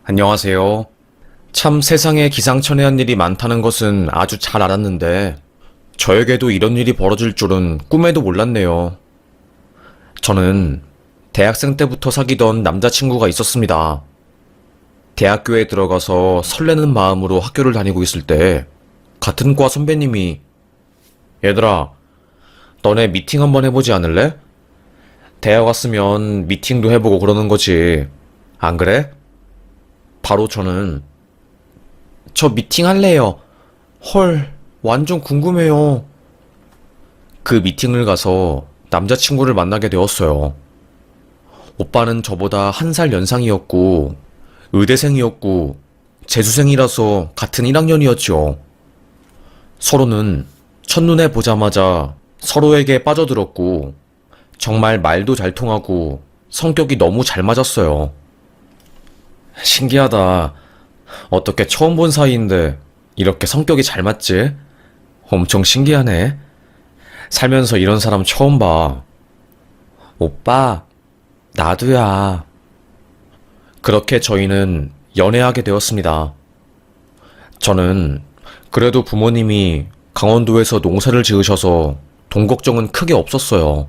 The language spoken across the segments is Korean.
안녕하세요. 참 세상에 기상천외한 일이 많다는 것은 아주 잘 알았는데, 저에게도 이런 일이 벌어질 줄은 꿈에도 몰랐네요. 저는 대학생 때부터 사귀던 남자친구가 있었습니다. 대학교에 들어가서 설레는 마음으로 학교를 다니고 있을 때, 같은 과 선배님이, 얘들아, 너네 미팅 한번 해보지 않을래? 대학 왔으면 미팅도 해보고 그러는 거지. 안 그래? 바로 저는 저 미팅 할래요. 헐, 완전 궁금해요. 그 미팅을 가서 남자친구를 만나게 되었어요. 오빠는 저보다 한 살 연상이었고, 의대생이었고, 재수생이라서 같은 1학년이었죠. 서로는 첫눈에 보자마자 서로에게 빠져들었고, 정말 말도 잘 통하고, 성격이 너무 잘 맞았어요. 신기하다. 어떻게 처음 본 사이인데 이렇게 성격이 잘 맞지? 엄청 신기하네. 살면서 이런 사람 처음 봐. 오빠, 나도야. 그렇게 저희는 연애하게 되었습니다. 저는 그래도 부모님이 강원도에서 농사를 지으셔서 돈 걱정은 크게 없었어요.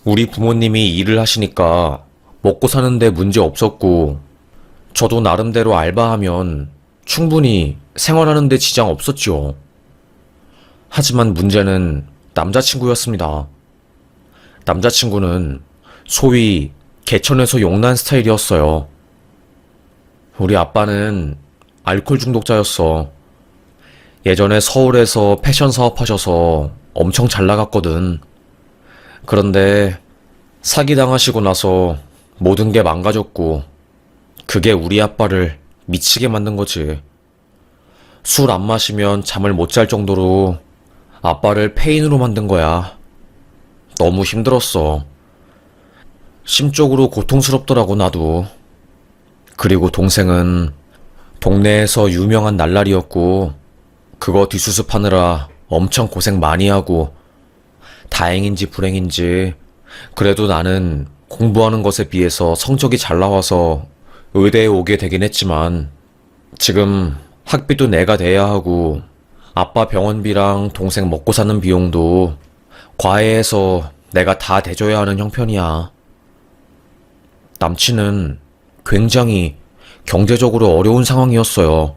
우리 부모님이 일을 하시니까 먹고 사는데 문제 없었고, 저도 나름대로 알바하면 충분히 생활하는데 지장 없었죠. 하지만 문제는 남자친구였습니다. 남자친구는 소위 개천에서 용난 스타일이었어요. 우리 아빠는 알코올 중독자였어. 예전에 서울에서 패션 사업하셔서 엄청 잘 나갔거든. 그런데 사기당하시고 나서 모든 게 망가졌고, 그게 우리 아빠를 미치게 만든 거지. 술 안 마시면 잠을 못 잘 정도로 아빠를 폐인으로 만든 거야. 너무 힘들었어. 심적으로 고통스럽더라고, 나도. 그리고 동생은 동네에서 유명한 날라리였고, 그거 뒷수습하느라 엄청 고생 많이 하고, 다행인지 불행인지, 그래도 나는 공부하는 것에 비해서 성적이 잘 나와서 의대에 오게 되긴 했지만, 지금 학비도 내가 내야 하고, 아빠 병원비랑 동생 먹고 사는 비용도 과외해서 내가 다 대줘야 하는 형편이야. 남친은 굉장히 경제적으로 어려운 상황이었어요.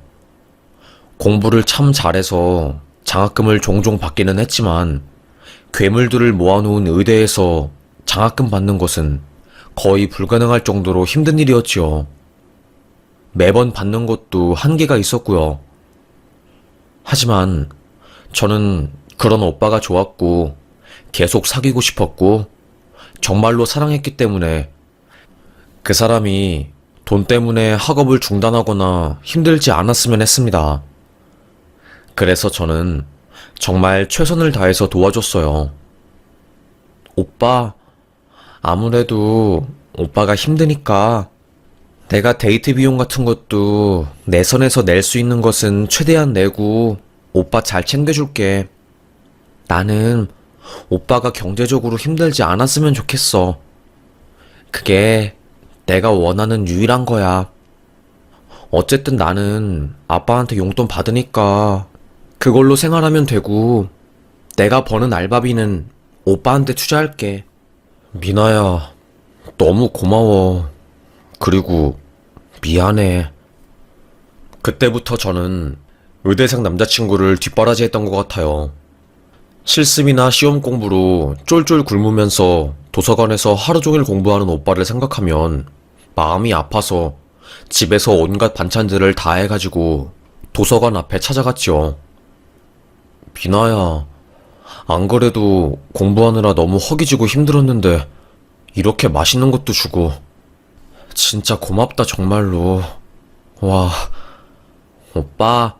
공부를 참 잘해서 장학금을 종종 받기는 했지만, 괴물들을 모아놓은 의대에서 장학금 받는 것은 거의 불가능할 정도로 힘든 일이었지요. 매번 받는 것도 한계가 있었고요. 하지만 저는 그런 오빠가 좋았고, 계속 사귀고 싶었고, 정말로 사랑했기 때문에 그 사람이 돈 때문에 학업을 중단하거나 힘들지 않았으면 했습니다. 그래서 저는 정말 최선을 다해서 도와줬어요. 오빠, 아무래도 오빠가 힘드니까 내가 데이트 비용 같은 것도 내 선에서 낼 수 있는 것은 최대한 내고 오빠 잘 챙겨줄게. 나는 오빠가 경제적으로 힘들지 않았으면 좋겠어. 그게 내가 원하는 유일한 거야. 어쨌든 나는 아빠한테 용돈 받으니까 그걸로 생활하면 되고, 내가 버는 알바비는 오빠한테 투자할게. 미나야, 너무 고마워. 그리고 미안해. 그때부터 저는 의대생 남자친구를 뒷바라지했던 것 같아요. 실습이나 시험 공부로 쫄쫄 굶으면서 도서관에서 하루 종일 공부하는 오빠를 생각하면 마음이 아파서 집에서 온갖 반찬들을 다 해가지고 도서관 앞에 찾아갔죠. 미나야, 안 그래도 공부하느라 너무 허기지고 힘들었는데 이렇게 맛있는 것도 주고 진짜 고맙다, 정말로. 와, 오빠,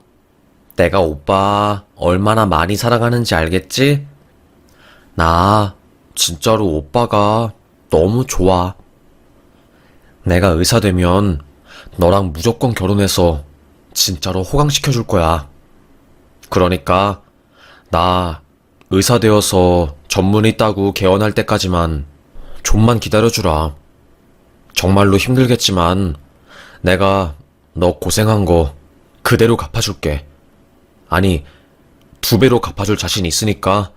내가 오빠 얼마나 많이 사랑하는지 알겠지? 나 진짜로 오빠가 너무 좋아. 내가 의사 되면 너랑 무조건 결혼해서 진짜로 호강시켜줄 거야. 그러니까 나 의사 되어서 전문의 따고 개원할 때까지만 좀만 기다려주라. 정말로 힘들겠지만 내가 너 고생한 거 그대로 갚아줄게. 아니, 2배로 갚아줄 자신 있으니까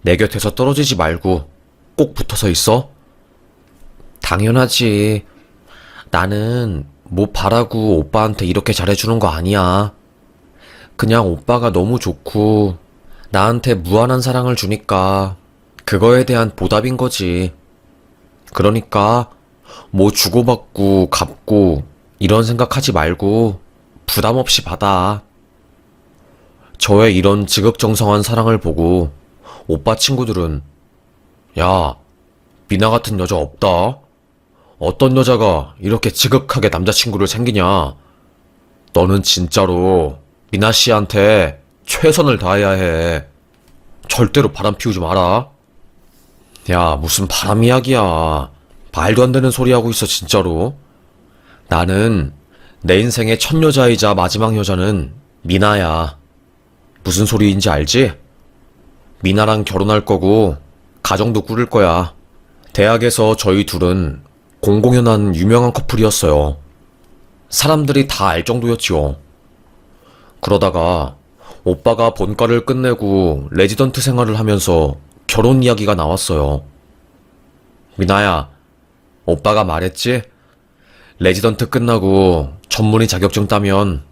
내 곁에서 떨어지지 말고 꼭 붙어서 있어. 당연하지. 나는 뭐 바라고 오빠한테 이렇게 잘해주는 거 아니야. 그냥 오빠가 너무 좋고 나한테 무한한 사랑을 주니까 그거에 대한 보답인 거지. 그러니까 뭐 주고받고 갚고 이런 생각하지 말고 부담 없이 받아. 저의 이런 지극정성한 사랑을 보고 오빠 친구들은 야, 미나 같은 여자 없다. 어떤 여자가 이렇게 지극하게 남자친구를 챙기냐. 너는 진짜로 미나 씨한테 최선을 다해야 해. 절대로 바람 피우지 마라. 야, 무슨 바람 이야기야. 말도 안 되는 소리 하고 있어, 진짜로. 나는 내 인생의 첫 여자이자 마지막 여자는 미나야. 무슨 소리인지 알지? 미나랑 결혼할 거고 가정도 꾸릴 거야. 대학에서 저희 둘은 공공연한 유명한 커플이었어요. 사람들이 다 알 정도였지요. 그러다가 오빠가 본과를 끝내고 레지던트 생활을 하면서 결혼 이야기가 나왔어요. 미나야, 오빠가 말했지? 레지던트 끝나고 전문의 자격증 따면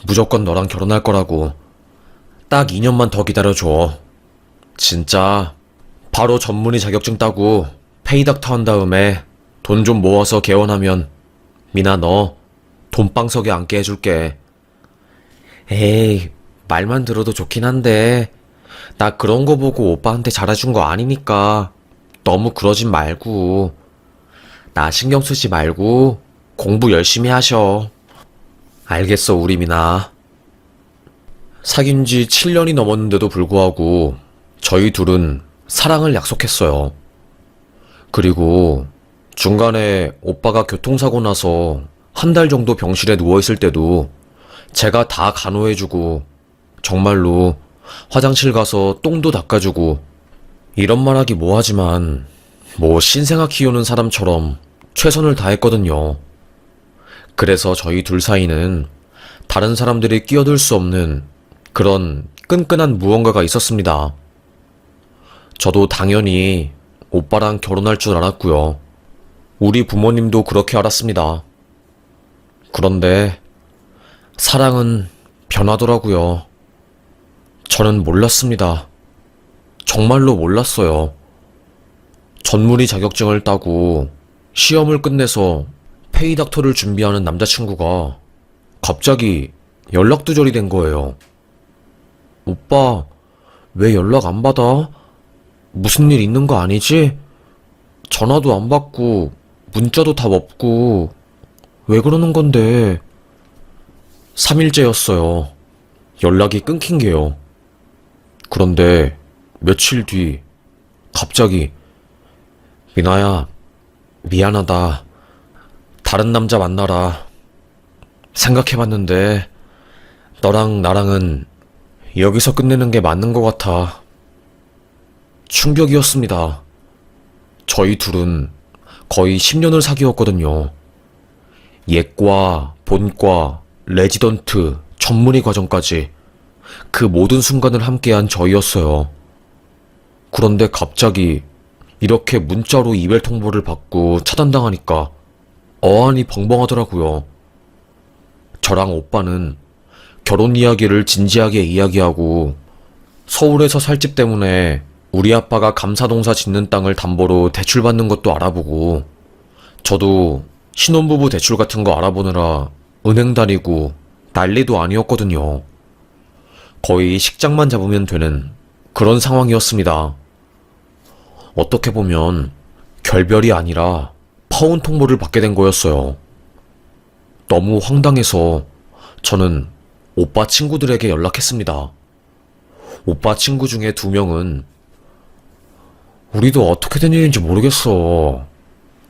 무조건 너랑 결혼할 거라고. 딱 2년만 더 기다려줘. 진짜 바로 전문의 자격증 따고 페이닥터 한 다음에 돈 좀 모아서 개원하면 미나 너 돈방석에 앉게 해줄게. 에이, 말만 들어도 좋긴 한데 나 그런 거 보고 오빠한테 잘해준 거 아니니까 너무 그러진 말고. 나 신경 쓰지 말고 공부 열심히 하셔. 알겠어, 우리 미나. 사귄 지 7년이 넘었는데도 불구하고 저희 둘은 사랑을 약속했어요. 그리고 중간에 오빠가 교통사고 나서 1달 정도 병실에 누워있을 때도 제가 다 간호해주고 정말로 화장실 가서 똥도 닦아주고 이런 말하기 뭐하지만 뭐 신생아 키우는 사람처럼 최선을 다했거든요. 그래서 저희 둘 사이는 다른 사람들이 끼어들 수 없는 그런 끈끈한 무언가가 있었습니다. 저도 당연히 오빠랑 결혼할 줄 알았고요. 우리 부모님도 그렇게 알았습니다. 그런데 사랑은 변하더라고요. 저는 몰랐습니다. 정말로 몰랐어요. 전문의 자격증을 따고 시험을 끝내서 페이닥터를 준비하는 남자친구가 갑자기 연락두절이 된 거예요. 오빠, 왜 연락 안 받아? 무슨 일 있는 거 아니지? 전화도 안 받고 문자도 답 없고 왜 그러는 건데? 3일째였어요. 연락이 끊긴 게요. 그런데 며칠 뒤 갑자기 미나야, 미안하다. 다른 남자 만나라. 생각해봤는데 너랑 나랑은 여기서 끝내는 게 맞는 것 같아. 충격이었습니다. 저희 둘은 거의 10년을 사귀었거든요. 예과, 본과, 레지던트, 전문의 과정까지 그 모든 순간을 함께한 저희였어요. 그런데 갑자기 이렇게 문자로 이별 통보를 받고 차단당하니까 어안이 벙벙하더라고요. 저랑 오빠는 결혼 이야기를 진지하게 이야기하고 서울에서 살 집 때문에 우리 아빠가 감사동사 짓는 땅을 담보로 대출받는 것도 알아보고 저도 신혼부부 대출 같은 거 알아보느라 은행 다니고 난리도 아니었거든요. 거의 식장만 잡으면 되는 그런 상황이었습니다. 어떻게 보면 결별이 아니라 파혼 통보를 받게 된 거였어요. 너무 황당해서 저는 오빠 친구들에게 연락했습니다. 오빠 친구 중에 2명은 우리도 어떻게 된 일인지 모르겠어.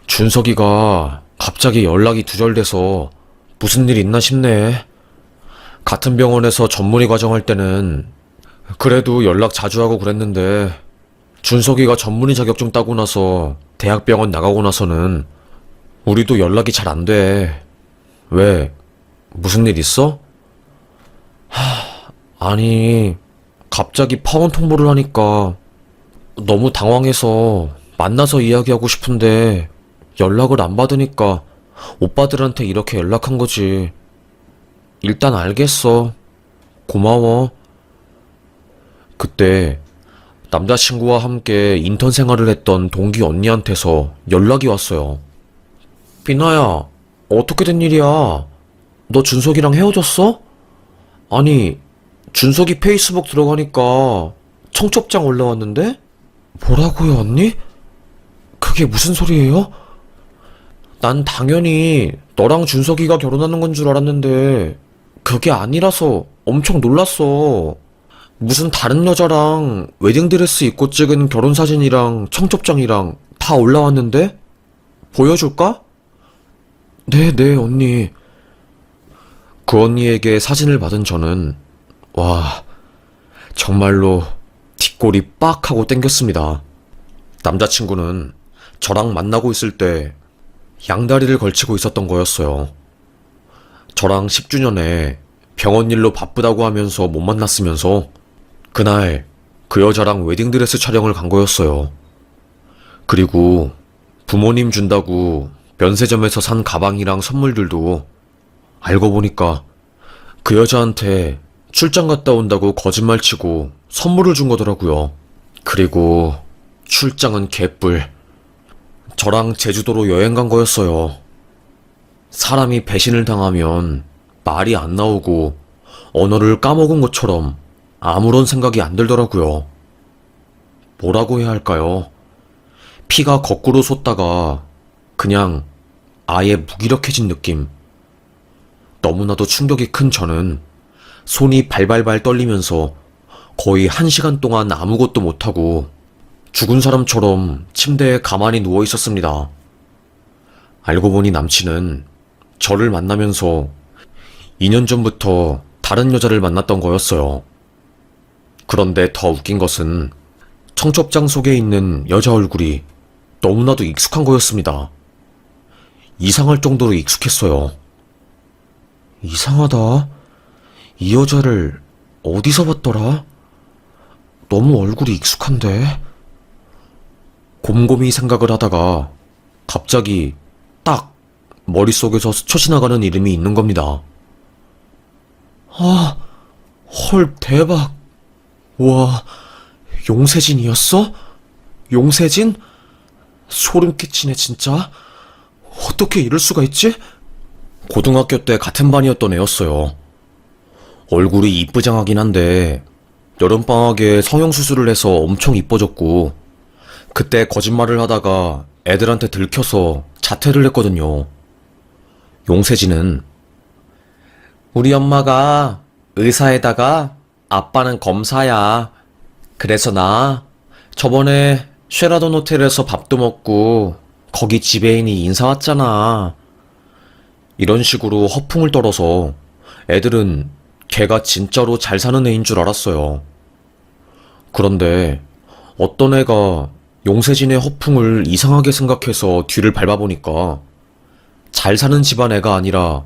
준석이가 갑자기 연락이 두절돼서 무슨 일 있나 싶네. 같은 병원에서 전문의 과정할 때는 그래도 연락 자주 하고 그랬는데 준석이가 전문의 자격증 따고 나서 대학병원 나가고 나서는 우리도 연락이 잘 안 돼. 왜? 무슨 일 있어? 아니, 갑자기 파혼 통보를 하니까 너무 당황해서 만나서 이야기하고 싶은데 연락을 안 받으니까 오빠들한테 이렇게 연락한 거지. 일단 알겠어. 고마워. 그때 남자친구와 함께 인턴 생활을 했던 동기 언니한테서 연락이 왔어요. 비나야, 어떻게 된 일이야? 너 준석이랑 헤어졌어? 아니, 준석이 페이스북 들어가니까 청첩장 올라왔는데? 뭐라고요, 언니? 그게 무슨 소리예요? 난 당연히 너랑 준석이가 결혼하는 건 줄 알았는데 그게 아니라서 엄청 놀랐어. 무슨 다른 여자랑 웨딩드레스 입고 찍은 결혼사진이랑 청첩장이랑 다 올라왔는데? 보여줄까? 네, 언니. 그 언니에게 사진을 받은 저는, 와, 정말로 뒷골이 빡 하고 땡겼습니다. 남자친구는 저랑 만나고 있을 때 양다리를 걸치고 있었던 거였어요. 저랑 10주년에 병원 일로 바쁘다고 하면서 못 만났으면서 그날 그 여자랑 웨딩드레스 촬영을 간 거였어요. 그리고 부모님 준다고 면세점에서 산 가방이랑 선물들도 알고 보니까 그 여자한테 출장 갔다 온다고 거짓말 치고 선물을 준 거더라고요. 그리고 출장은 개뿔. 저랑 제주도로 여행 간 거였어요. 사람이 배신을 당하면 말이 안 나오고 언어를 까먹은 것처럼 아무런 생각이 안 들더라고요. 뭐라고 해야 할까요? 피가 거꾸로 솟다가 그냥 아예 무기력해진 느낌. 너무나도 충격이 큰 저는 손이 발발발 떨리면서 거의 1시간 동안 아무것도 못하고 죽은 사람처럼 침대에 가만히 누워 있었습니다. 알고 보니 남친은 저를 만나면서 2년 전부터 다른 여자를 만났던 거였어요. 그런데 더 웃긴 것은 청첩장 속에 있는 여자 얼굴이 너무나도 익숙한 거였습니다. 이상할 정도로 익숙했어요. 이상하다. 이 여자를 어디서 봤더라? 너무 얼굴이 익숙한데? 곰곰이 생각을 하다가 갑자기 딱 머릿속에서 스쳐 지나가는 이름이 있는 겁니다. 아, 헐, 대박. 와, 용세진이었어? 용세진? 소름 끼치네, 진짜. 어떻게 이럴 수가 있지? 고등학교 때 같은 반이었던 애였어요. 얼굴이 이쁘장하긴 한데 여름방학에 성형수술을 해서 엄청 이뻐졌고 그때 거짓말을 하다가 애들한테 들켜서 자퇴를 했거든요. 용세진은 우리 엄마가 의사에다가 아빠는 검사야. 그래서 나 저번에 쉐라돈 호텔에서 밥도 먹고 거기 지배인이 인사 왔잖아. 이런 식으로 허풍을 떨어서 애들은 걔가 진짜로 잘 사는 애인 줄 알았어요. 그런데 어떤 애가 용세진의 허풍을 이상하게 생각해서 뒤를 밟아보니까 잘 사는 집안 애가 아니라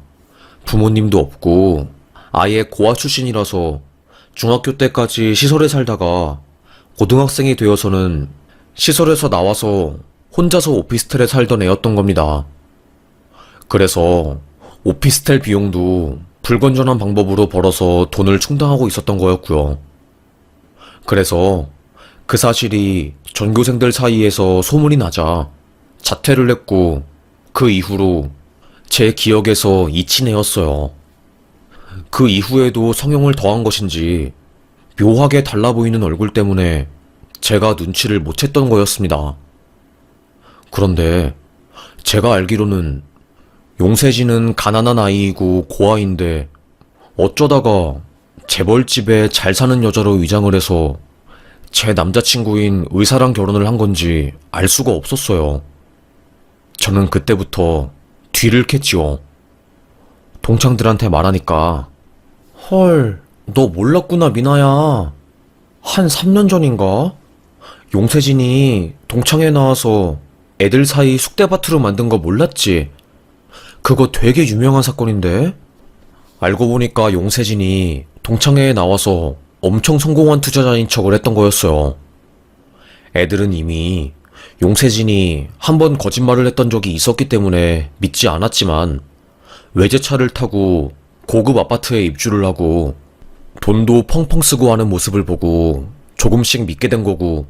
부모님도 없고 아예 고아 출신이라서 중학교 때까지 시설에 살다가 고등학생이 되어서는 시설에서 나와서 혼자서 오피스텔에 살던 애였던 겁니다. 그래서 오피스텔 비용도 불건전한 방법으로 벌어서 돈을 충당하고 있었던 거였고요. 그래서 그 사실이 전교생들 사이에서 소문이 나자 자퇴를 했고 그 이후로 제 기억에서 잊힌 애였어요. 그 이후에도 성형을 더한 것인지 묘하게 달라 보이는 얼굴 때문에 제가 눈치를 못 챘던 거였습니다. 그런데 제가 알기로는 용세진은 가난한 아이이고 고아인데 어쩌다가 재벌집에 잘 사는 여자로 위장을 해서 제 남자친구인 의사랑 결혼을 한 건지 알 수가 없었어요. 저는 그때부터 뒤를 캤지요. 동창들한테 말하니까 헐, 너 몰랐구나 미나야. 한 3년 전인가? 용세진이 동창회 나와서 애들 사이 쑥대밭으로 만든 거 몰랐지? 그거 되게 유명한 사건인데? 알고 보니까 용세진이 동창회에 나와서 엄청 성공한 투자자인 척을 했던 거였어요. 애들은 이미 용세진이 한 번 거짓말을 했던 적이 있었기 때문에 믿지 않았지만 외제차를 타고 고급 아파트에 입주를 하고 돈도 펑펑 쓰고 하는 모습을 보고 조금씩 믿게 된 거고,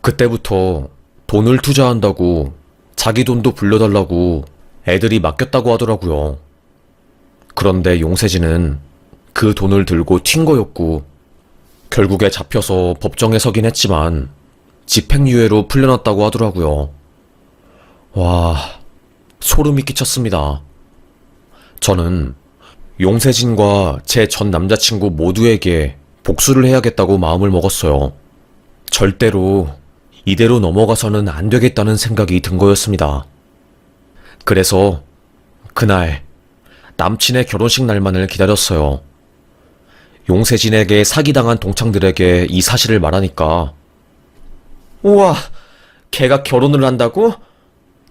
그때부터 돈을 투자한다고 자기 돈도 불려달라고 애들이 맡겼다고 하더라고요. 그런데 용세진은 그 돈을 들고 튄 거였고, 결국에 잡혀서 법정에 서긴 했지만 집행유예로 풀려났다고 하더라고요. 와, 소름이 끼쳤습니다. 저는 용세진과 제 전 남자친구 모두에게 복수를 해야겠다고 마음을 먹었어요. 절대로 이대로 넘어가서는 안 되겠다는 생각이 든 거였습니다. 그래서 그날 남친의 결혼식 날만을 기다렸어요. 용세진에게 사기당한 동창들에게 이 사실을 말하니까, 우와, 걔가 결혼을 한다고?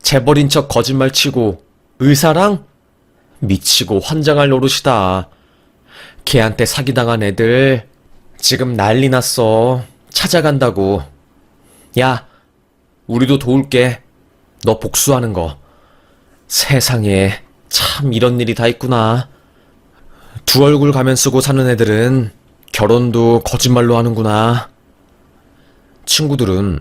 재벌인 척 거짓말 치고 의사랑? 미치고 환장할 노릇이다. 걔한테 사기당한 애들 지금 난리 났어. 찾아간다고. 야, 우리도 도울게. 너 복수하는 거. 세상에 참 이런 일이 다 있구나. 두 얼굴 가면 쓰고 사는 애들은 결혼도 거짓말로 하는구나. 친구들은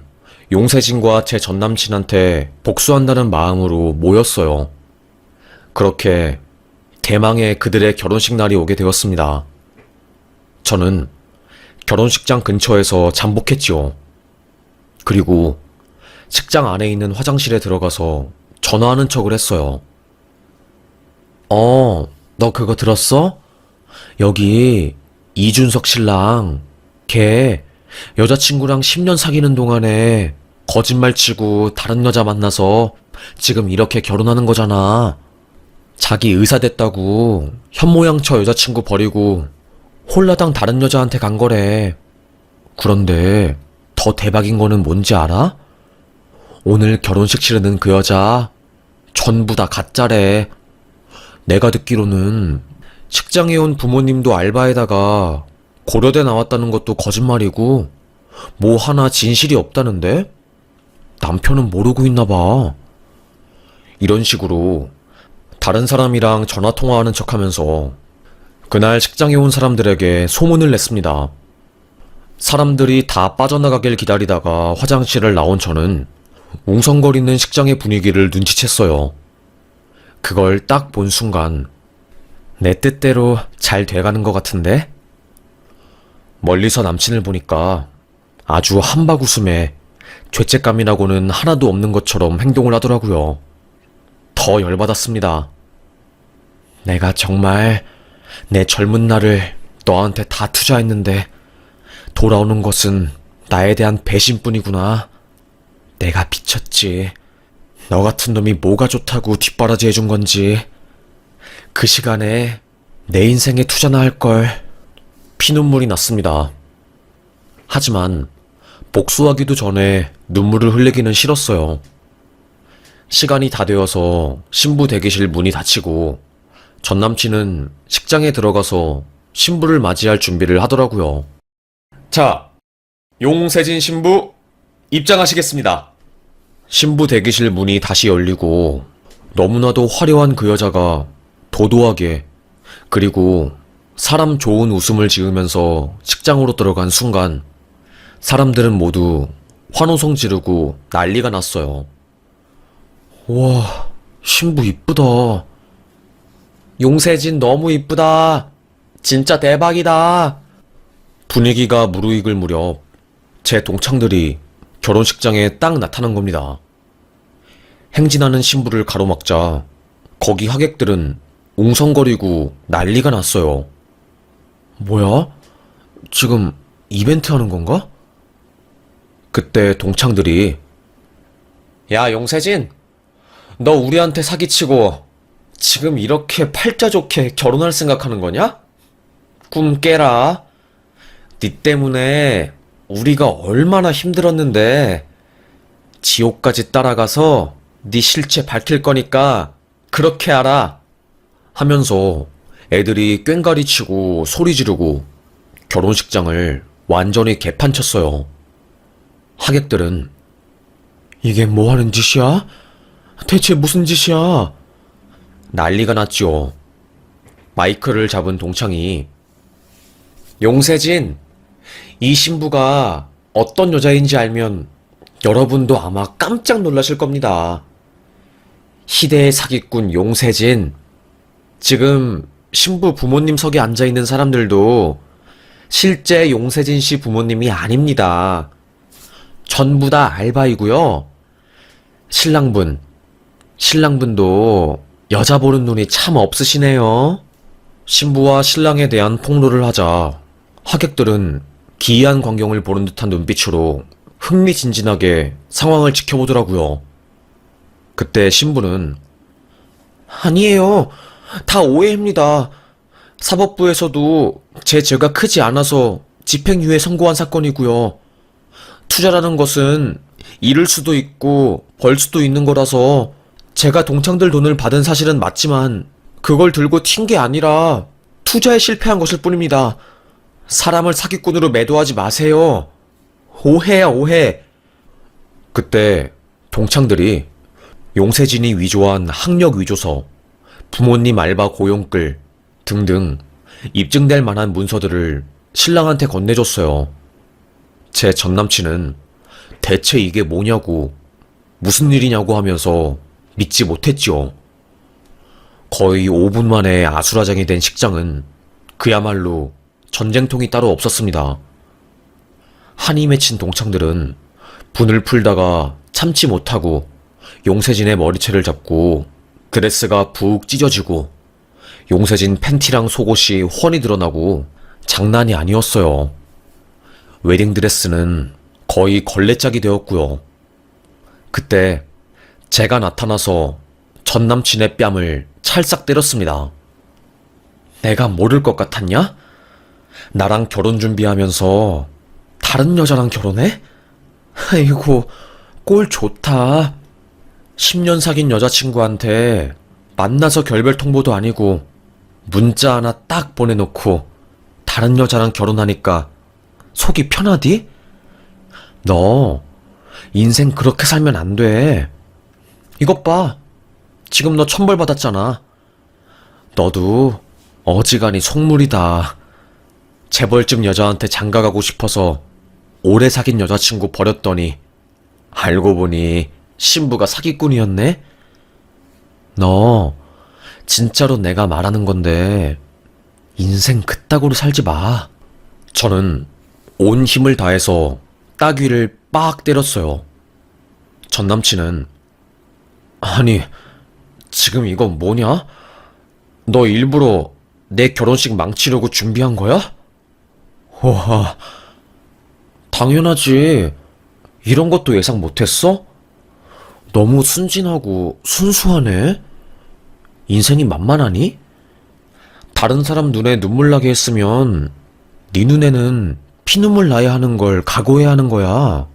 용세진과 제 전남친한테 복수한다는 마음으로 모였어요. 그렇게 대망의 그들의 결혼식 날이 오게 되었습니다. 저는 결혼식장 근처에서 잠복했지요. 그리고 식장 안에 있는 화장실에 들어가서 전화하는 척을 했어요. 너 그거 들었어? 여기 이준석 신랑, 걔 여자친구랑 10년 사귀는 동안에 거짓말 치고 다른 여자 만나서 지금 이렇게 결혼하는 거잖아. 자기 의사 됐다고 현모양처 여자친구 버리고 홀라당 다른 여자한테 간 거래. 그런데 더 대박인 거는 뭔지 알아? 오늘 결혼식 치르는 그 여자 전부 다 가짜래. 내가 듣기로는 식장에 온 부모님도 알바에다가 고려대 나왔다는 것도 거짓말이고 뭐 하나 진실이 없다는데? 남편은 모르고 있나 봐. 이런 식으로 다른 사람이랑 전화통화하는 척하면서 그날 식장에 온 사람들에게 소문을 냈습니다. 사람들이 다 빠져나가길 기다리다가 화장실을 나온 저는 웅성거리는 식장의 분위기를 눈치챘어요. 그걸 딱 본 순간 내 뜻대로 잘 돼가는 것 같은데? 멀리서 남친을 보니까 아주 한박 웃음에 죄책감이라고는 하나도 없는 것처럼 행동을 하더라고요. 더 열받았습니다. 내가 정말 내 젊은 날을 너한테 다 투자했는데 돌아오는 것은 나에 대한 배신뿐이구나. 내가 미쳤지. 너 같은 놈이 뭐가 좋다고 뒷바라지 해준 건지. 그 시간에 내 인생에 투자나 할걸. 피눈물이 났습니다. 하지만 복수하기도 전에 눈물을 흘리기는 싫었어요. 시간이 다 되어서 신부 대기실 문이 닫히고 전남친은 식장에 들어가서 신부를 맞이할 준비를 하더라고요. 자, 용세진 신부 입장하시겠습니다. 신부 대기실 문이 다시 열리고 너무나도 화려한 그 여자가 도도하게 그리고 사람 좋은 웃음을 지으면서 식장으로 들어간 순간 사람들은 모두 환호성 지르고 난리가 났어요. 와, 신부 이쁘다. 용세진 너무 이쁘다. 진짜 대박이다. 분위기가 무르익을 무렵 제 동창들이 결혼식장에 딱 나타난 겁니다. 행진하는 신부를 가로막자 거기 하객들은 웅성거리고 난리가 났어요. 뭐야? 지금 이벤트 하는 건가? 그때 동창들이 야, 용세진, 너 우리한테 사기치고 지금 이렇게 팔자 좋게 결혼할 생각하는 거냐? 꿈 깨라. 니 때문에 우리가 얼마나 힘들었는데 지옥까지 따라가서 네 실체 밝힐 거니까 그렇게 알아. 하면서 애들이 꽹가리 치고 소리 지르고 결혼식장을 완전히 개판쳤어요. 하객들은 이게 뭐 하는 짓이야? 대체 무슨 짓이야? 난리가 났죠. 마이크를 잡은 동창이 용세진, 이 신부가 어떤 여자인지 알면 여러분도 아마 깜짝 놀라실 겁니다. 희대의 사기꾼 용세진. 지금 신부 부모님석에 앉아있는 사람들도 실제 용세진 씨 부모님이 아닙니다. 전부 다 알바이고요. 신랑분도 여자 보는 눈이 참 없으시네요. 신부와 신랑에 대한 폭로를 하자 하객들은 기이한 광경을 보는 듯한 눈빛으로 흥미진진하게 상황을 지켜보더라고요. 그때 신부는 아니에요. 다 오해입니다. 사법부에서도 제 죄가 크지 않아서 집행유예 선고한 사건이고요. 투자라는 것은 잃을 수도 있고 벌 수도 있는 거라서 제가 동창들 돈을 받은 사실은 맞지만 그걸 들고 튄 게 아니라 투자에 실패한 것일 뿐입니다. 사람을 사기꾼으로 매도하지 마세요. 오해야, 오해. 그때 동창들이 용세진이 위조한 학력 위조서, 부모님 알바 고용글 등등 입증될 만한 문서들을 신랑한테 건네줬어요. 제 전남친은 대체 이게 뭐냐고, 무슨 일이냐고 하면서 믿지 못했지요. 거의 5분 만에 아수라장이 된 식장은 그야말로 전쟁통이 따로 없었습니다. 한이 맺힌 동창들은 분을 풀다가 참지 못하고 용세진의 머리채를 잡고 드레스가 푹 찢어지고 용세진 팬티랑 속옷이 훤히 드러나고 장난이 아니었어요. 웨딩드레스는 거의 걸레짝이 되었고요. 그때 제가 나타나서 전 남친의 뺨을 찰싹 때렸습니다. 내가 모를 것 같았냐? 나랑 결혼 준비하면서 다른 여자랑 결혼해? 아이고, 꼴 좋다. 10년 사귄 여자친구한테 만나서 결별 통보도 아니고 문자 하나 딱 보내놓고 다른 여자랑 결혼하니까 속이 편하디? 너 인생 그렇게 살면 안 돼. 이것 봐. 지금 너 천벌 받았잖아. 너도 어지간히 속물이다. 재벌집 여자한테 장가가고 싶어서 오래 사귄 여자친구 버렸더니 알고 보니 신부가 사기꾼이었네? 너 진짜로 내가 말하는 건데 인생 그따구로 살지 마. 저는 온 힘을 다해서 따귀를 빡 때렸어요. 전 남친은 아니 지금 이건 뭐냐? 너 일부러 내 결혼식 망치려고 준비한 거야? 와, 당연하지. 이런 것도 예상 못했어? 너무 순진하고 순수하네. 인생이 만만하니? 다른 사람 눈에 눈물 나게 했으면 네 눈에는 피눈물 나야 하는 걸 각오해야 하는 거야.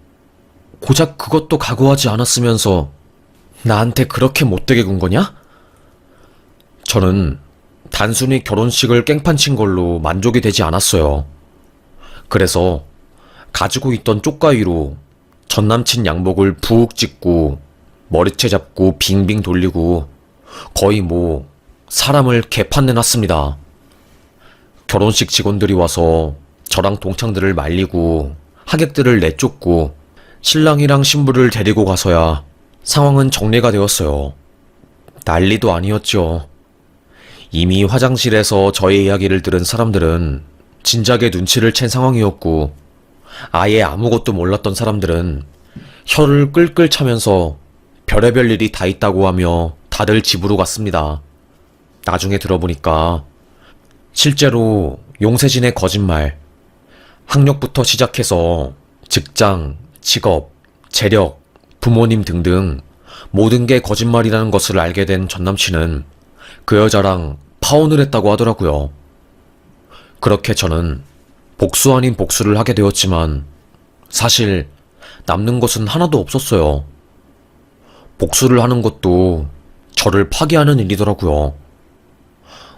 고작 그것도 각오하지 않았으면서 나한테 그렇게 못되게 군 거냐? 저는 단순히 결혼식을 깽판친 걸로 만족이 되지 않았어요. 그래서 가지고 있던 쪽가위로 전남친 양복을 푹 찢고 머리채 잡고 빙빙 돌리고 거의 뭐 사람을 개판내놨습니다. 결혼식 직원들이 와서 저랑 동창들을 말리고 하객들을 내쫓고 신랑이랑 신부를 데리고 가서야 상황은 정리가 되었어요. 난리도 아니었죠. 이미 화장실에서 저의 이야기를 들은 사람들은 진작에 눈치를 챈 상황이었고 아예 아무것도 몰랐던 사람들은 혀를 끌끌 차면서 별의별 일이 다 있다고 하며 다들 집으로 갔습니다. 나중에 들어보니까 실제로 용세진의 거짓말, 학력부터 시작해서 직장, 직업, 재력, 부모님 등등 모든 게 거짓말이라는 것을 알게 된 전남친은 그 여자랑 파혼을 했다고 하더라고요. 그렇게 저는 복수 아닌 복수를 하게 되었지만 사실 남는 것은 하나도 없었어요. 복수를 하는 것도 저를 파괴하는 일이더라고요.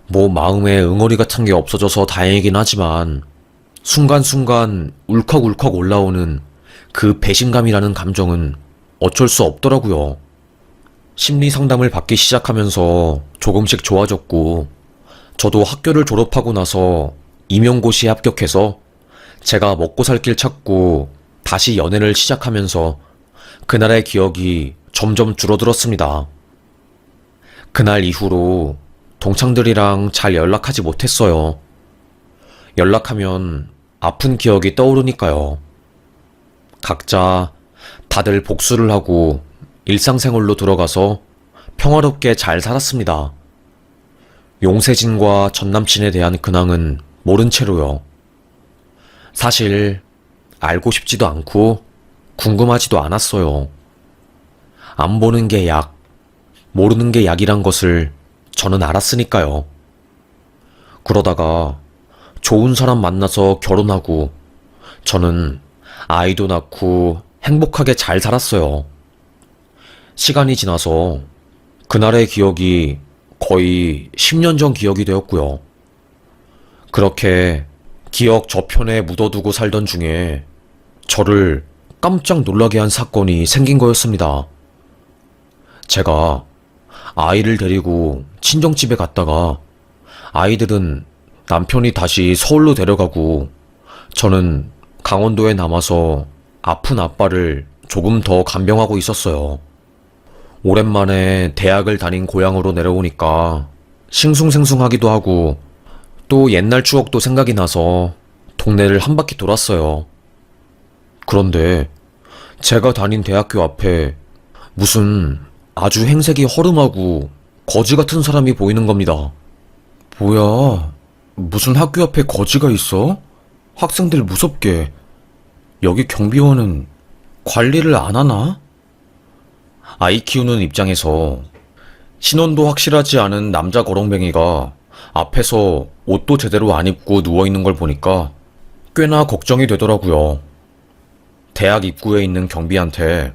뭐 마음에 응어리 같은 게 없어져서 다행이긴 하지만 순간순간 울컥울컥 올라오는 그 배신감이라는 감정은 어쩔 수 없더라고요. 심리 상담을 받기 시작하면서 조금씩 좋아졌고, 저도 학교를 졸업하고 나서 임용고시에 합격해서 제가 먹고 살 길 찾고 다시 연애를 시작하면서 그날의 기억이 점점 줄어들었습니다. 그날 이후로 동창들이랑 잘 연락하지 못했어요. 연락하면 아픈 기억이 떠오르니까요. 각자 다들 복수를 하고 일상생활로 들어가서 평화롭게 잘 살았습니다. 용세진과 전남친에 대한 근황은 모른 채로요. 사실 알고 싶지도 않고 궁금하지도 않았어요. 안 보는 게 약, 모르는 게 약이란 것을 저는 알았으니까요. 그러다가 좋은 사람 만나서 결혼하고 저는 아이도 낳고 행복하게 잘 살았어요. 시간이 지나서 그날의 기억이 거의 10년 전 기억이 되었고요. 그렇게 기억 저편에 묻어두고 살던 중에 저를 깜짝 놀라게 한 사건이 생긴 거였습니다. 제가 아이를 데리고 친정집에 갔다가 아이들은 남편이 다시 서울로 데려가고 저는 강원도에 남아서 아픈 아빠를 조금 더 간병하고 있었어요. 오랜만에 대학을 다닌 고향으로 내려오니까 싱숭생숭하기도 하고 또 옛날 추억도 생각이 나서 동네를 한 바퀴 돌았어요. 그런데 제가 다닌 대학교 앞에 무슨 아주 행색이 허름하고 거지 같은 사람이 보이는 겁니다. 뭐야, 무슨 학교 앞에 거지가 있어? 학생들 무섭게. 여기 경비원은 관리를 안 하나? 아이 키우는 입장에서 신원도 확실하지 않은 남자 거렁뱅이가 앞에서 옷도 제대로 안 입고 누워있는 걸 보니까 꽤나 걱정이 되더라고요. 대학 입구에 있는 경비한테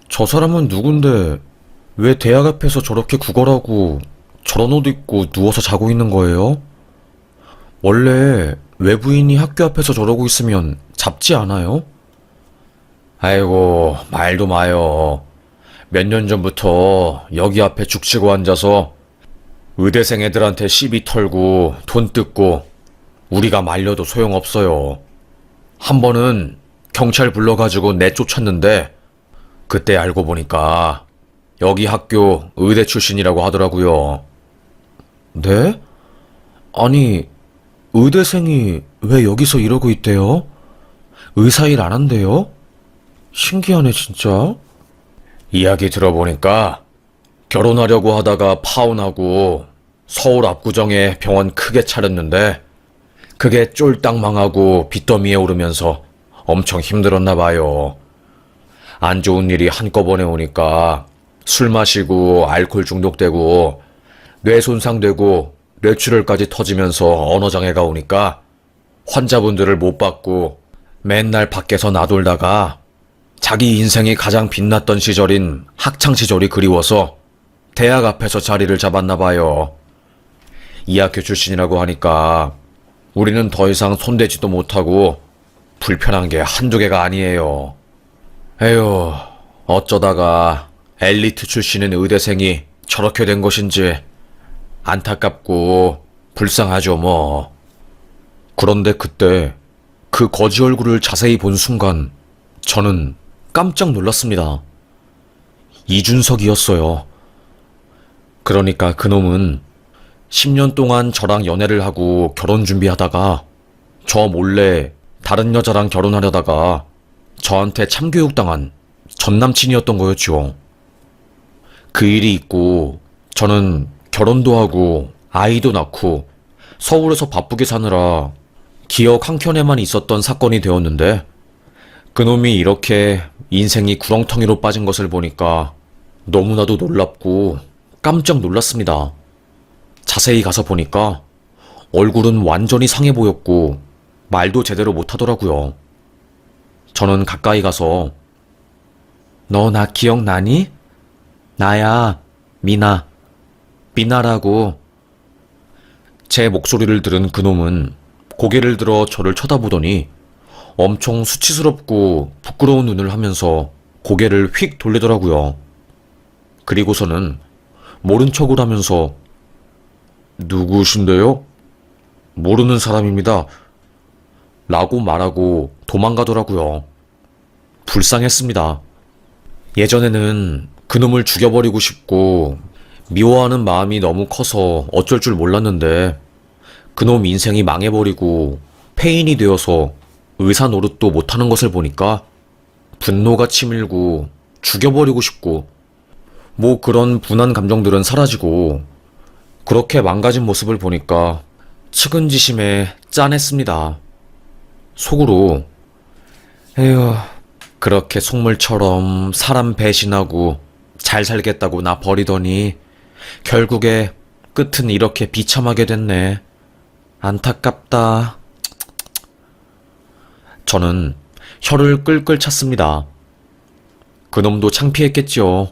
저 사람은 누군데 왜 대학 앞에서 저렇게 구걸하고 저런 옷 입고 누워서 자고 있는 거예요? 원래 외부인이 학교 앞에서 저러고 있으면 잡지 않아요? 아이고, 말도 마요. 몇 년 전부터 여기 앞에 죽치고 앉아서 의대생 애들한테 시비 털고 돈 뜯고 우리가 말려도 소용없어요. 한 번은 경찰 불러가지고 내쫓았는데 그때 알고 보니까 여기 학교 의대 출신이라고 하더라고요. 네? 아니, 의대생이 왜 여기서 이러고 있대요? 의사 일 안 한대요? 신기하네, 진짜. 이야기 들어보니까 결혼하려고 하다가 파혼하고 서울 압구정에 병원 크게 차렸는데 그게 쫄딱 망하고 빚더미에 오르면서 엄청 힘들었나 봐요. 안 좋은 일이 한꺼번에 오니까 술 마시고 알코올 중독되고 뇌 손상되고 뇌출혈까지 터지면서 언어장애가 오니까 환자분들을 못 받고 맨날 밖에서 나돌다가 자기 인생이 가장 빛났던 시절인 학창시절이 그리워서 대학 앞에서 자리를 잡았나 봐요. 이 학교 출신이라고 하니까 우리는 더 이상 손대지도 못하고 불편한 게 한두 개가 아니에요. 에휴, 어쩌다가 엘리트 출신인 의대생이 저렇게 된 것인지 안타깝고 불쌍하죠 뭐. 그런데 그때 그 거지 얼굴을 자세히 본 순간 저는 깜짝 놀랐습니다. 이준석이었어요. 그러니까 그놈은 10년 동안 저랑 연애를 하고 결혼 준비하다가 저 몰래 다른 여자랑 결혼하려다가 저한테 참교육당한 전남친이었던 거였죠. 그 일이 있고 저는 결혼도 하고 아이도 낳고 서울에서 바쁘게 사느라 기억 한켠에만 있었던 사건이 되었는데 그놈이 이렇게 인생이 구렁텅이로 빠진 것을 보니까 너무나도 놀랍고 깜짝 놀랐습니다. 자세히 가서 보니까 얼굴은 완전히 상해 보였고 말도 제대로 못하더라고요. 저는 가까이 가서 너 나 기억나니? 나야. 미나, 미나라고. 제 목소리를 들은 그놈은 고개를 들어 저를 쳐다보더니 엄청 수치스럽고 부끄러운 눈을 하면서 고개를 휙 돌리더라고요. 그리고서는 모른 척을 하면서 누구신데요? 모르는 사람입니다. 라고 말하고 도망가더라고요. 불쌍했습니다. 예전에는 그놈을 죽여버리고 싶고 미워하는 마음이 너무 커서 어쩔 줄 몰랐는데 그놈 인생이 망해버리고 폐인이 되어서 의사 노릇도 못하는 것을 보니까 분노가 치밀고 죽여버리고 싶고 뭐 그런 분한 감정들은 사라지고 그렇게 망가진 모습을 보니까 측은지심에 짠했습니다. 속으로 에휴, 그렇게 속물처럼 사람 배신하고 잘 살겠다고 나 버리더니 결국에 끝은 이렇게 비참하게 됐네. 안타깝다. 저는 혀를 끌끌 찼습니다. 그놈도 창피했겠지요.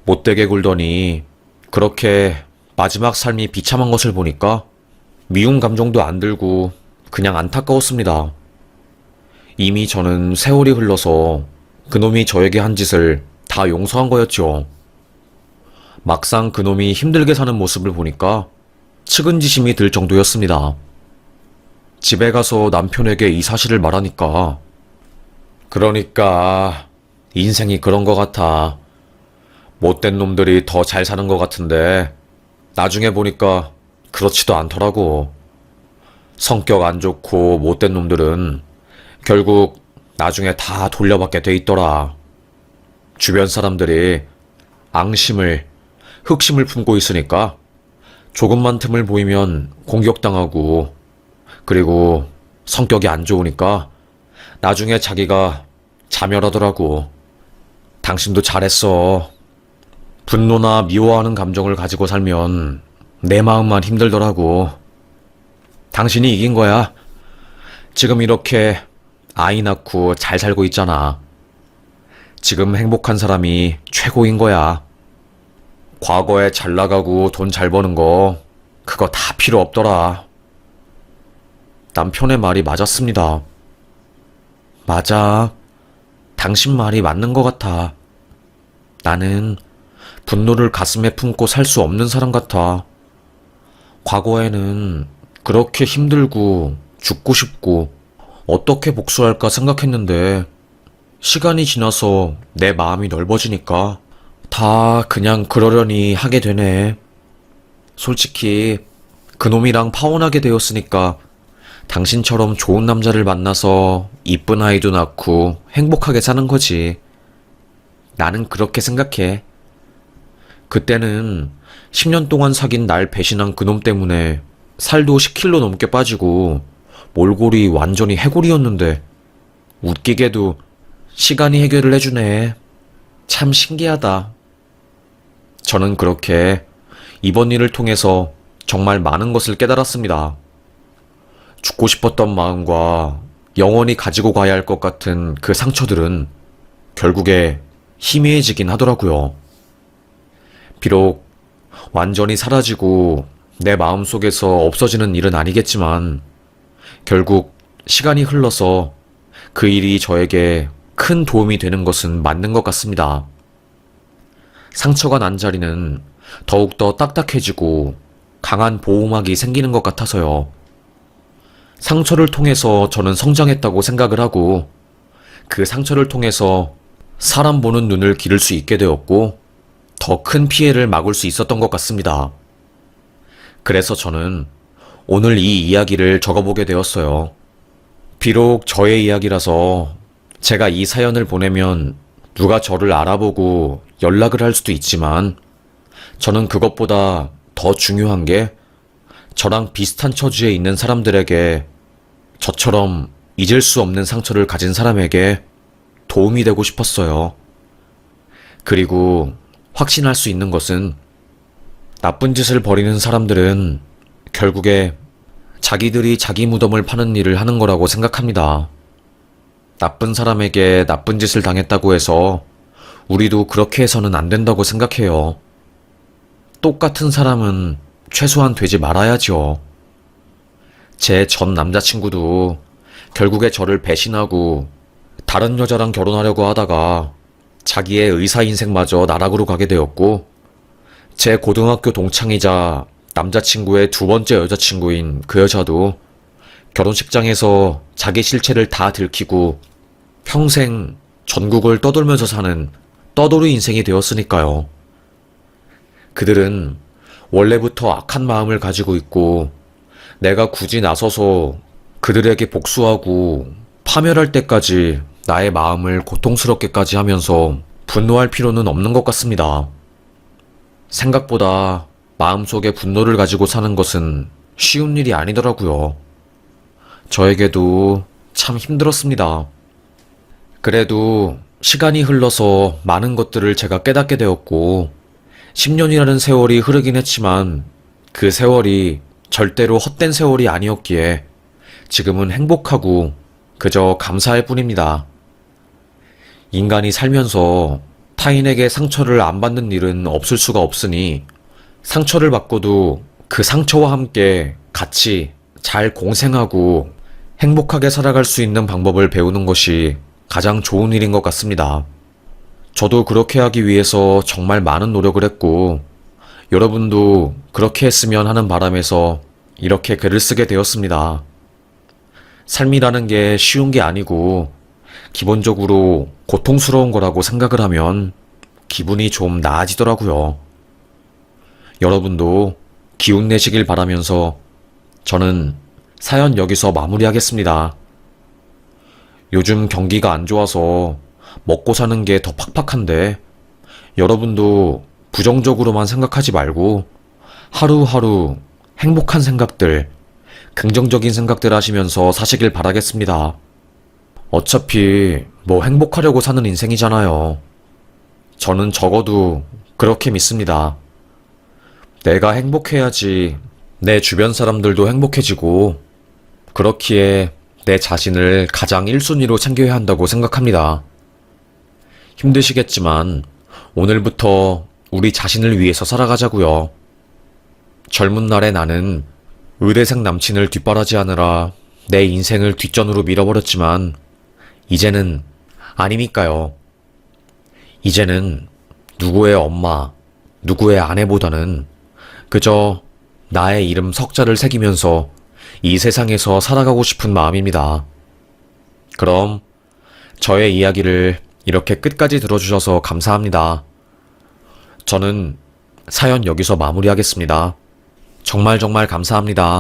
못되게 굴더니 그렇게 마지막 삶이 비참한 것을 보니까 미운 감정도 안 들고 그냥 안타까웠습니다. 이미 저는 세월이 흘러서 그놈이 저에게 한 짓을 다 용서한 거였죠. 막상 그놈이 힘들게 사는 모습을 보니까 측은지심이 들 정도였습니다. 집에 가서 남편에게 이 사실을 말하니까 그러니까 인생이 그런 것 같아. 못된 놈들이 더 잘 사는 것 같은데 나중에 보니까 그렇지도 않더라고. 성격 안 좋고 못된 놈들은 결국 나중에 다 돌려받게 돼 있더라. 주변 사람들이 앙심을, 흑심을 품고 있으니까 조금만 틈을 보이면 공격당하고 그리고 성격이 안 좋으니까 나중에 자기가 자멸하더라고. 당신도 잘했어. 분노나 미워하는 감정을 가지고 살면 내 마음만 힘들더라고. 당신이 이긴 거야. 지금 이렇게 아이 낳고 잘 살고 있잖아. 지금 행복한 사람이 최고인 거야. 과거에 잘 나가고 돈 잘 버는 거 그거 다 필요 없더라. 남편의 말이 맞았습니다. 맞아. 당신 말이 맞는 것 같아. 나는 분노를 가슴에 품고 살 수 없는 사람 같아. 과거에는 그렇게 힘들고 죽고 싶고 어떻게 복수할까 생각했는데 시간이 지나서 내 마음이 넓어지니까 다 그냥 그러려니 하게 되네. 솔직히 그놈이랑 파혼하게 되었으니까 당신처럼 좋은 남자를 만나서 이쁜 아이도 낳고 행복하게 사는 거지. 나는 그렇게 생각해. 그때는 10년 동안 사귄 날 배신한 그놈 때문에 살도 10kg 넘게 빠지고 몰골이 완전히 해골이었는데 웃기게도 시간이 해결을 해주네. 참 신기하다. 저는 그렇게 이번 일을 통해서 정말 많은 것을 깨달았습니다. 죽고 싶었던 마음과 영원히 가지고 가야 할 것 같은 그 상처들은 결국에 희미해지긴 하더라고요. 비록 완전히 사라지고 내 마음속에서 없어지는 일은 아니겠지만 결국 시간이 흘러서 그 일이 저에게 큰 도움이 되는 것은 맞는 것 같습니다. 상처가 난 자리는 더욱더 딱딱해지고 강한 보호막이 생기는 것 같아서요. 상처를 통해서 저는 성장했다고 생각을 하고 그 상처를 통해서 사람 보는 눈을 기를 수 있게 되었고 더 큰 피해를 막을 수 있었던 것 같습니다. 그래서 저는 오늘 이 이야기를 적어보게 되었어요. 비록 저의 이야기라서 제가 이 사연을 보내면 누가 저를 알아보고 연락을 할 수도 있지만 저는 그것보다 더 중요한 게 저랑 비슷한 처지에 있는 사람들에게 저처럼 잊을 수 없는 상처를 가진 사람에게 도움이 되고 싶었어요. 그리고 확신할 수 있는 것은 나쁜 짓을 벌이는 사람들은 결국에 자기들이 자기 무덤을 파는 일을 하는 거라고 생각합니다. 나쁜 사람에게 나쁜 짓을 당했다고 해서 우리도 그렇게 해서는 안 된다고 생각해요. 똑같은 사람은 최소한 되지 말아야죠. 제 전 남자친구도 결국에 저를 배신하고 다른 여자랑 결혼하려고 하다가 자기의 의사 인생마저 나락으로 가게 되었고, 제 고등학교 동창이자 남자친구의 두 번째 여자친구인 그 여자도 결혼식장에서 자기 실체를 다 들키고 평생 전국을 떠돌면서 사는 떠돌이 인생이 되었으니까요. 그들은 원래부터 악한 마음을 가지고 있고, 내가 굳이 나서서 그들에게 복수하고 파멸할 때까지 나의 마음을 고통스럽게까지 하면서 분노할 필요는 없는 것 같습니다. 생각보다 마음속에 분노를 가지고 사는 것은 쉬운 일이 아니더라고요. 저에게도 참 힘들었습니다. 그래도 시간이 흘러서 많은 것들을 제가 깨닫게 되었고, 10년이라는 세월이 흐르긴 했지만 그 세월이 절대로 헛된 세월이 아니었기에 지금은 행복하고 그저 감사할 뿐입니다. 인간이 살면서 타인에게 상처를 안 받는 일은 없을 수가 없으니, 상처를 받고도 그 상처와 함께 같이 잘 공생하고 행복하게 살아갈 수 있는 방법을 배우는 것이 가장 좋은 일인 것 같습니다. 저도 그렇게 하기 위해서 정말 많은 노력을 했고, 여러분도 그렇게 했으면 하는 바람에서 이렇게 글을 쓰게 되었습니다. 삶이라는 게 쉬운 게 아니고 기본적으로 고통스러운 거라고 생각을 하면 기분이 좀 나아지더라고요. 여러분도 기운 내시길 바라면서 저는 사연 여기서 마무리하겠습니다. 요즘 경기가 안 좋아서 먹고 사는 게 더 팍팍한데, 여러분도 부정적으로만 생각하지 말고 하루하루 행복한 생각들, 긍정적인 생각들 하시면서 사시길 바라겠습니다. 어차피 뭐 행복하려고 사는 인생이잖아요. 저는 적어도 그렇게 믿습니다. 내가 행복해야지 내 주변 사람들도 행복해지고, 그렇기에 내 자신을 가장 1순위로 챙겨야 한다고 생각합니다. 힘드시겠지만 오늘부터 우리 자신을 위해서 살아가자고요. 젊은 날의 나는 의대생 남친을 뒷바라지하느라 내 인생을 뒷전으로 밀어버렸지만 이제는 아니니까요. 이제는 누구의 엄마, 누구의 아내보다는 그저 나의 이름 석자를 새기면서 이 세상에서 살아가고 싶은 마음입니다. 그럼 저의 이야기를 이렇게 끝까지 들어주셔서 감사합니다. 저는 사연 여기서 마무리하겠습니다. 정말 감사합니다.